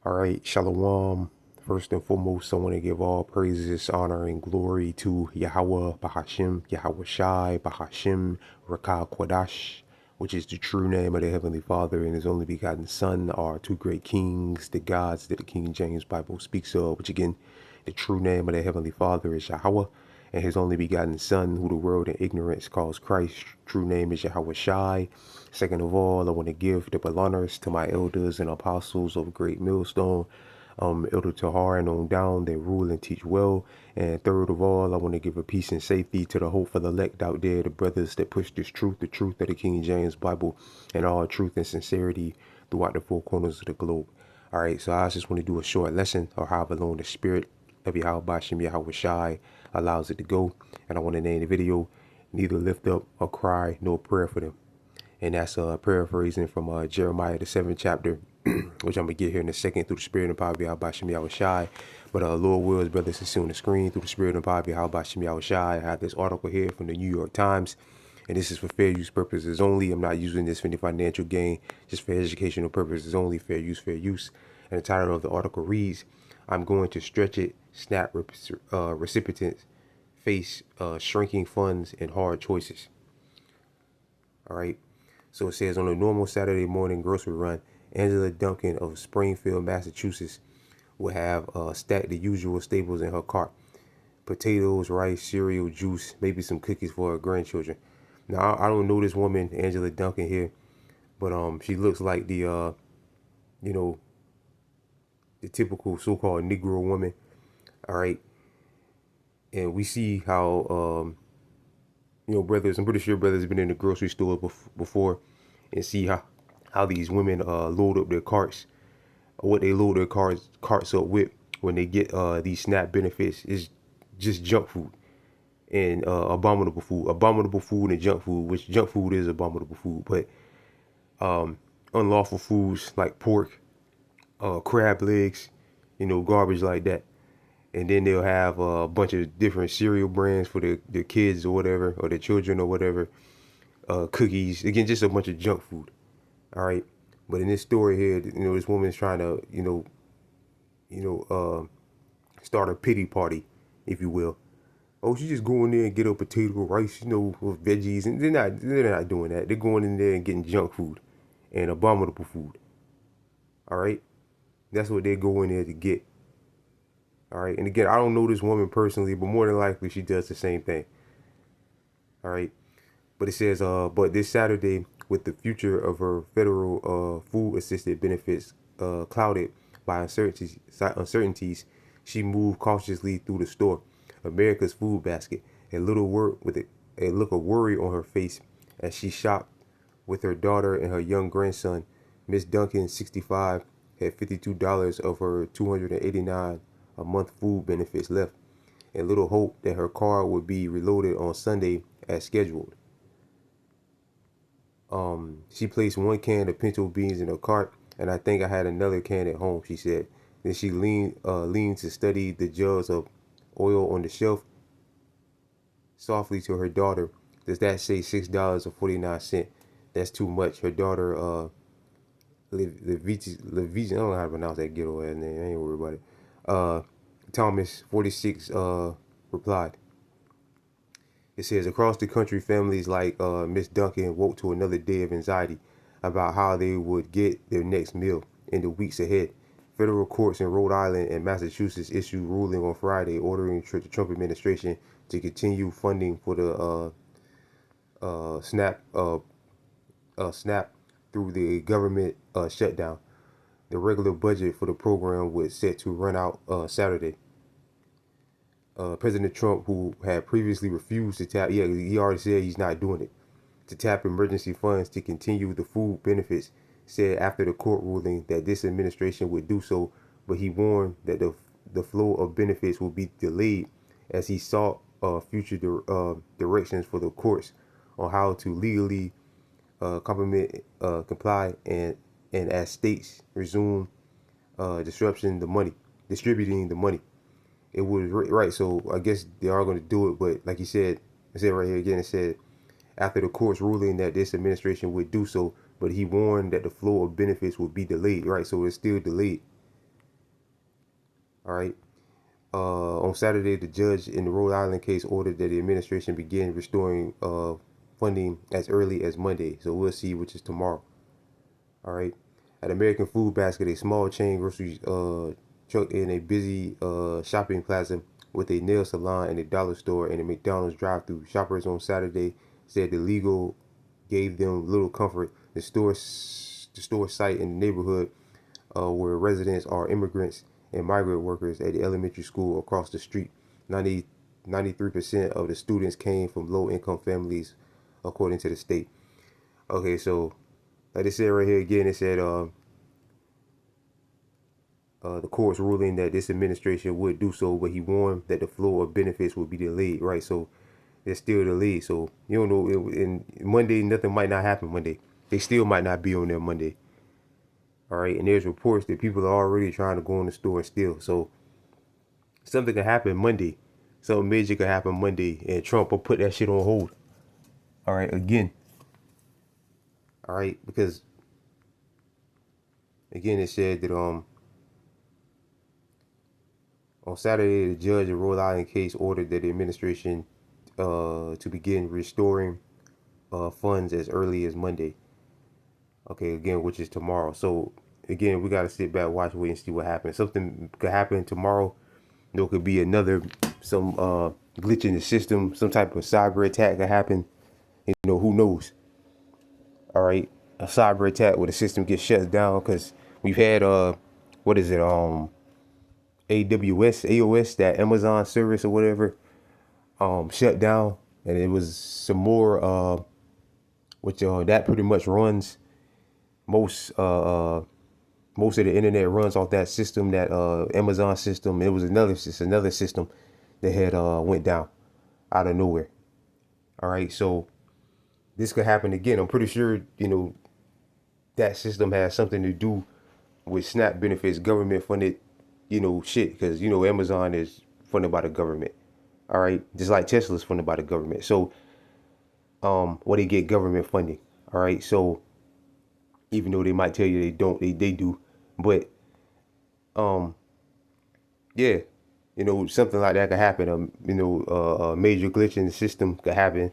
All right, Shalom. First and foremost, I want to give all praises, honor, and glory to Yahweh Bahashim, Yahweh Shai, Bahashim, Rakah Kwadash, which is the true name of the Heavenly Father and His only begotten Son, are two great kings, the gods that the King James Bible speaks of, which again, the true name of the Heavenly Father is Yahweh, and His only begotten Son, who the world in ignorance calls Christ. True name is Yahweh Shai. Second of all, I want to give double honors to my elders and apostles of Great Millstone, Elder Tahar and on down, they rule and teach well. And third of all, I want to give a peace and safety to the hope for the elect out there, the brothers that push this truth, the truth of the King James Bible, and all truth and sincerity throughout the four corners of the globe. All right, so I just want to do a short lesson or however long the Spirit of Yahweh Bashim Yahweh Shai allows it to go. And I want to name the video, Neither Lift Up or Cry Nor Prayer for Them. And that's paraphrasing from Jeremiah, the 7th chapter, which I'm going to get here in a second through the Spirit and power of Yahweh Shem Yahweh Shai. But Lord wills, brothers, and see on the screen through the Spirit and power of Yahweh Shem Yahweh Shai. I have this article here from the New York Times. And this is for fair use purposes only. I'm not using this for any financial gain, just for educational purposes only. Fair use, fair use. And the title of the article reads, I'm going to stretch it, snap recipients face shrinking funds and hard choices. All right. So it says on a normal Saturday morning grocery run, Angela Duncan of Springfield, Massachusetts, will have stacked the usual staples in her cart: potatoes, rice, cereal, juice, maybe some cookies for her grandchildren. Now I don't know this woman, Angela Duncan here, but she looks like you know, the typical so-called Negro woman. All right, and we see how brothers. I'm pretty sure brothers have been in the grocery store before, and see how these women load up their carts, or what they load their carts up with when they get these SNAP benefits is just junk food and abominable food and junk food, which junk food is abominable food, but unlawful foods like pork, crab legs, garbage like that. And then they'll have a bunch of different cereal brands for their kids or whatever, or their children or whatever, cookies. Again, just a bunch of junk food. All right. But in this story here, this woman's trying to, start a pity party, if you will. Oh, she just go in there and get a potato, rice, with veggies, and they're not doing that. They're going in there and getting junk food and abominable food. All right. That's what they go in there to get. All right. And again, I don't know this woman personally, but more than likely she does the same thing. All right. But it says, but this Saturday, with the future of her federal food assisted benefits clouded by uncertainties, she moved cautiously through the store, America's food basket, a look of worry on her face as she shopped with her daughter and her young grandson. Miss Duncan, 65, had $52 of her $289 a month food benefits left, and little hope that her car would be reloaded on Sunday as scheduled. She placed one can of pinto beans in her cart, and I think I had another can at home, she said. Then she leaned to study the jugs of oil on the shelf softly to her daughter. Does that say $6.49? That's too much. Her daughter, Leviti, I don't know how to pronounce that ghetto ass name. I ain't worried about it. Thomas, 46, replied. It says, across the country, families like Miss Duncan woke to another day of anxiety about how they would get their next meal in the weeks ahead. Federal courts in Rhode Island and Massachusetts issued ruling on Friday ordering the Trump administration to continue funding for the SNAP through the government shutdown. The regular budget for the program was set to run out Saturday. President Trump, who had previously refused to tap, he already said he's not doing it, to tap emergency funds to continue the food benefits, said after the court ruling that this administration would do so, but he warned that the flow of benefits will be delayed as he sought future directions for the courts on how to legally comply and as states resume distributing the money. It was right, so I guess they are going to do it, but like you said, I said right here again, it said after the court's ruling that this administration would do so, but he warned that the flow of benefits would be delayed, right? So it's still delayed, All right. On Saturday, the judge in the Rhode Island case ordered that the administration begin restoring funding as early as Monday. So we'll see, which is tomorrow. All right. At American Food Basket, a small chain grocery truck in a busy shopping plaza with a nail salon and a dollar store and a McDonald's drive-thru. Shoppers on Saturday said the legal gave them little comfort. The store site in the neighborhood where residents are immigrants and migrant workers at the elementary school across the street. 93% of the students came from low-income families, according to the state. Okay, so like they said right here again, it said the court's ruling that this administration would do so, but he warned that the flow of benefits would be delayed, right? So they're still delayed. So you don't know. In Monday, nothing might not happen Monday. They still might not be on there Monday. All right, and there's reports that people are already trying to go in the store and steal. So something could happen Monday. Something major could happen Monday, and Trump will put that shit on hold. All right, again. All right, because again, it said that on Saturday, the judge in Rhode Island case ordered that the administration to begin restoring funds as early as Monday. Okay, again, which is tomorrow. So again, we gotta sit back, watch, wait, and see what happens. Something could happen tomorrow. There could be some glitch in the system, some type of cyber attack could happen. You know, who knows? All right, a cyber attack where the system gets shut down because we've had what is it AOS, that Amazon service or whatever, shut down, and it was some more which that pretty much runs most most of the internet runs off that system, that Amazon system. It was another system that had went down out of nowhere. All right, so this could happen again. I'm pretty sure that system has something to do with SNAP benefits, government funded, shit, because Amazon is funded by the government. All right, just like Tesla's funded by the government. So, what they get government funding. All right, so even though they might tell you they don't, they do, but yeah, something like that could happen. A major glitch in the system could happen,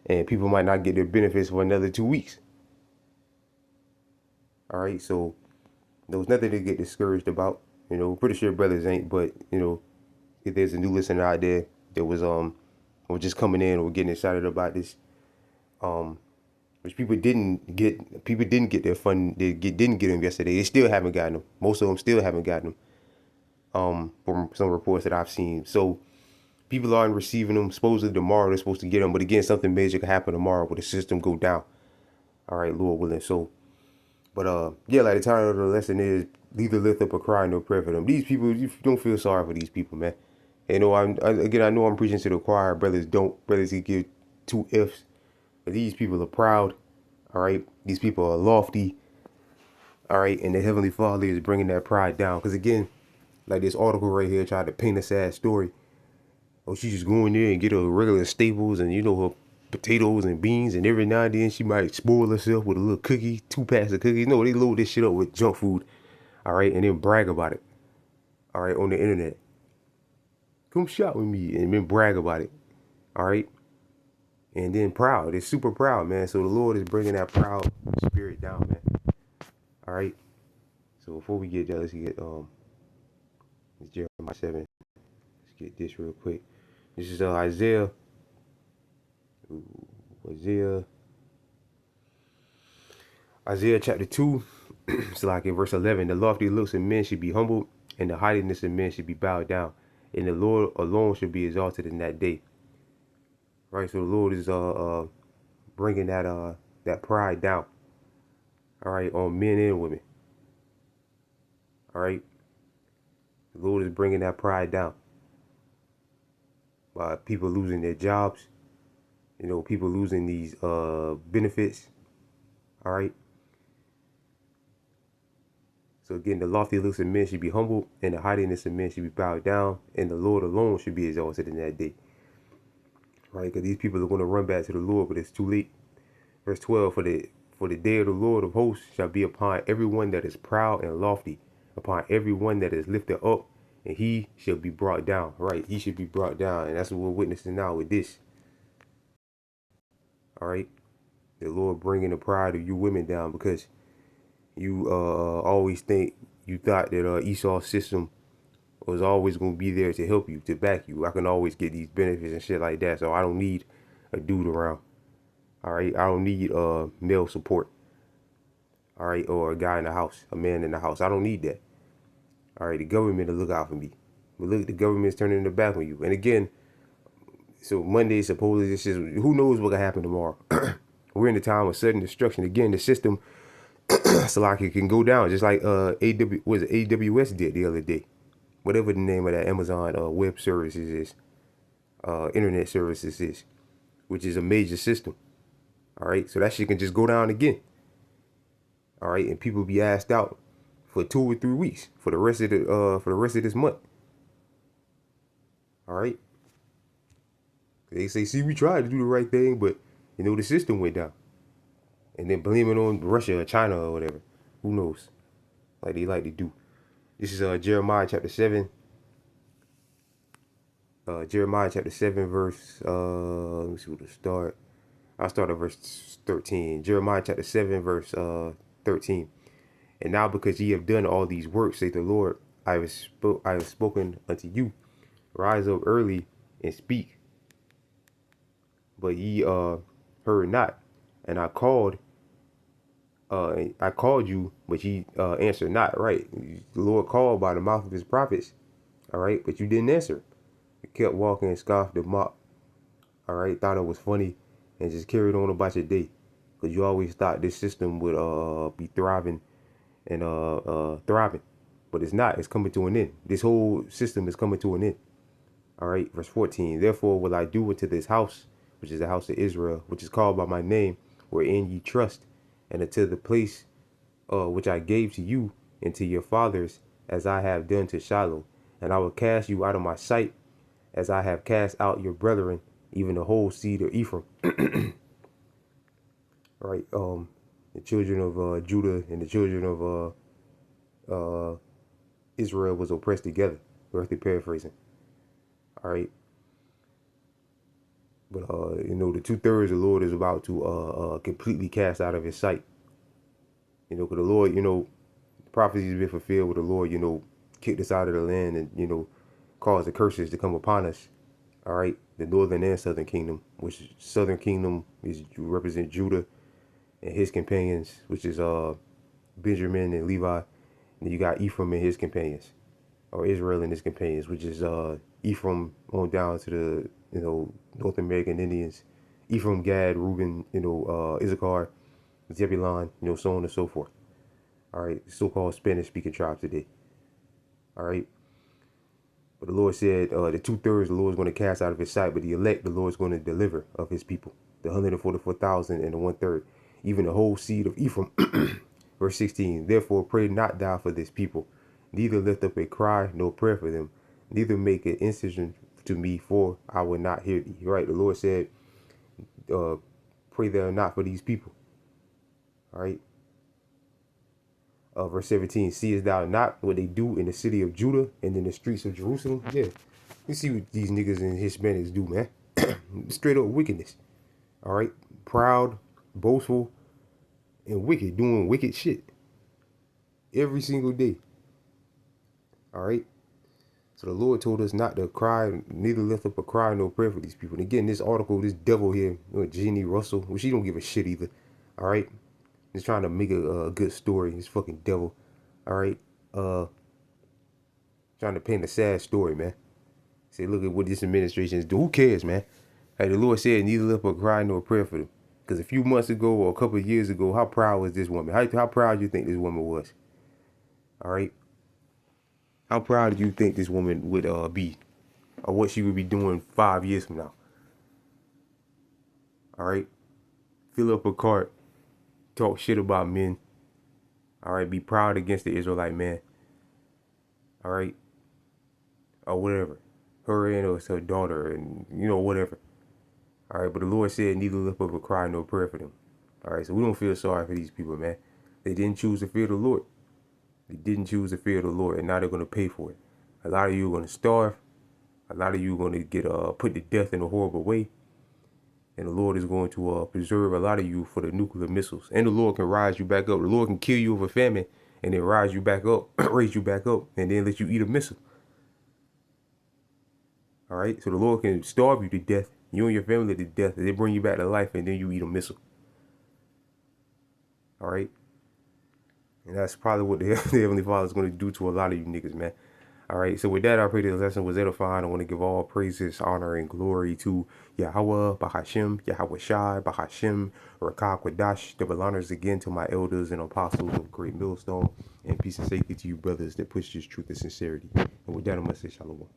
and people might not get their benefits for another 2 weeks. All right, so there was nothing to get discouraged about. Pretty sure brothers ain't, but if there's a new listener out there that was just coming in or getting excited about this, which people didn't get their fund, didn't get them yesterday. They still haven't gotten them. Most of them still haven't gotten them. From some reports that I've seen. So people aren't receiving them. Supposedly tomorrow they're supposed to get them, but again, something major could happen tomorrow where the system go down. All right, Lord willing. So, but yeah, like the title of the lesson is neither lift up a cry nor prayer for them. These people, you don't feel sorry for these people, man. I know I'm preaching to the choir. Brothers can give two ifs. But these people are proud. All right, these people are lofty. All right, and the Heavenly Father is bringing that pride down. Because again, like this article right here tried to paint a sad story. Oh, she just go in there and get her regular staples and her potatoes and beans, and every now and then she might spoil herself with a little cookie, 2 packs of cookies. No, they load this shit up with junk food, all right, and then brag about it, all right, on the internet. Come shop with me and then brag about it, all right, and then proud. They're super proud, man. So the Lord is bringing that proud spirit down, man. All right. So before we get there, let's get it's Jeremiah 7. Let's get this real quick. This is Isaiah chapter 2. It's like in verse 11. The lofty looks of men should be humbled, and the haughtiness of men should be bowed down, and the Lord alone should be exalted in that day. Right. So the Lord is bringing that pride down. All right, on men and women. All right. The Lord is bringing that pride down. By people losing their jobs, people losing these benefits. All right. So again, the lofty looks of men should be humbled, and the haughtiness of men should be bowed down, and the Lord alone should be exalted in that day. Right? Because these people are going to run back to the Lord, but it's too late. Verse 12, for the day of the Lord of hosts shall be upon everyone that is proud and lofty, upon everyone that is lifted up and he shall be brought down. Right, he should be brought down, and that's what we're witnessing now with this. All right, the Lord bringing the pride of you women down because you always you thought that Esau's system was always gonna be there to help you, to back you. I can always get these benefits and shit like that, so I don't need a dude around. All right, I don't need male support. All right, or a guy in the house, a man in the house. I don't need that. All right, the government will look out for me. But look, the government's turning their back on you. And again, so Monday supposedly this is who knows what can happen tomorrow. We're in a time of sudden destruction. Again, the system, Salaki, can go down just like AWS did the other day. Whatever the name of that Amazon web services is, internet services is, which is a major system. All right, so that shit can just go down again. All right, and people be asked out for 2 or 3 weeks for the rest of this month. All right, they say, see, we tried to do the right thing, but the system went down, and then blame it on Russia or China or whatever. Who knows? Like they like to do. This is Jeremiah chapter 7. Jeremiah chapter 7 verse let me see where to start. I'll start at verse 13. Jeremiah chapter 7 verse 13. And now because ye have done all these works, saith the Lord, I have spoken unto you. Rise up early and speak. But ye heard not, and I called you, but ye answered not. Right, the Lord called by the mouth of his prophets. All right, but you didn't answer. You kept walking and scoffed and mocked. All right, thought it was funny and just carried on about your day, because you always thought this system would be thriving and thriving, but it's not. It's coming to an end. This whole system is coming to an end. All right, verse 14. Therefore will I do unto this house, which is the house of Israel, which is called by my name, wherein ye trust, and unto the place which I gave to you and to your fathers, as I have done to Shiloh. And I will cast you out of my sight, as I have cast out your brethren, even the whole seed of Ephraim. Right, the children of Judah and the children of Israel was oppressed together. Roughly paraphrasing. All right. But the 2/3 the Lord is about to completely cast out of his sight. Because the Lord, the prophecies have been fulfilled with the Lord, kicked us out of the land and, caused the curses to come upon us. All right. The northern and southern kingdom, which southern kingdom is represent Judah and his companions, which is Benjamin and Levi. And you got Ephraim and his companions, or Israel and his companions, which is Ephraim on down to the North American Indians, Ephraim, Gad, Reuben, Issachar, Zebulon, so on and so forth. All right, so-called Spanish-speaking tribes today. All right, but the Lord said the 2/3 the Lord is going to cast out of his sight, but the elect the Lord is going to deliver of his people, the 144,000 and the 1/3, even the whole seed of Ephraim. Verse 16. Therefore pray not thou for this people, neither lift up a cry nor prayer for them, neither make an incision to me, for I will not hear thee. Right, the Lord said, pray thou not for these people. All right. Verse 17. Seest thou not what they do in the city of Judah and in the streets of Jerusalem? Yeah, you see what these niggas and Hispanics do, man. Straight up wickedness. All right, proud, boastful, and wicked, doing wicked shit every single day. All right. So the Lord told us not to cry, neither lift up a cry nor prayer for these people. And again, this article, this devil here, Jeannie Russell, well, she don't give a shit either. All right. Just trying to make a good story. This fucking devil. All right. Trying to paint a sad story, man. Say, look at what this administration is doing. Who cares, man? Hey, the Lord said, neither lift up a cry nor prayer for them. Because a few months ago or a couple of years ago, how proud was this woman? How proud do you think this woman was? All right. How proud do you think this woman would be, or what she would be doing 5 years from now? All right. Fill up a cart, talk shit about men. All right. Be proud against the Israelite man. All right. Or whatever. Her and or her daughter and whatever. All right. But the Lord said, neither lift up a cry nor prayer for them. All right. So we don't feel sorry for these people, man. They didn't choose to fear the Lord. They didn't choose to fear the Lord, and now they're going to pay for it. A lot of you are going to starve. A lot of you are going to get put to death in a horrible way. And the Lord is going to preserve a lot of you for the nuclear missiles. And the Lord can rise you back up. The Lord can kill you of a famine and then rise you back up, raise you back up, and then let you eat a missile. All right? So the Lord can starve you to death, you and your family to death, and they bring you back to life, and then you eat a missile. All right? And that's probably what the Heavenly Father is going to do to a lot of you niggas, man. All right, so with that, I pray this lesson was edifying. I want to give all praises, honor, and glory to Yahweh, Bahashim, Yahweh Shai, Bahashim, Rakah Kwadash. Double honors again to my elders and apostles of Great Millstone. And peace and safety to you brothers that push this truth and sincerity. And with that, I'm going to say shalom.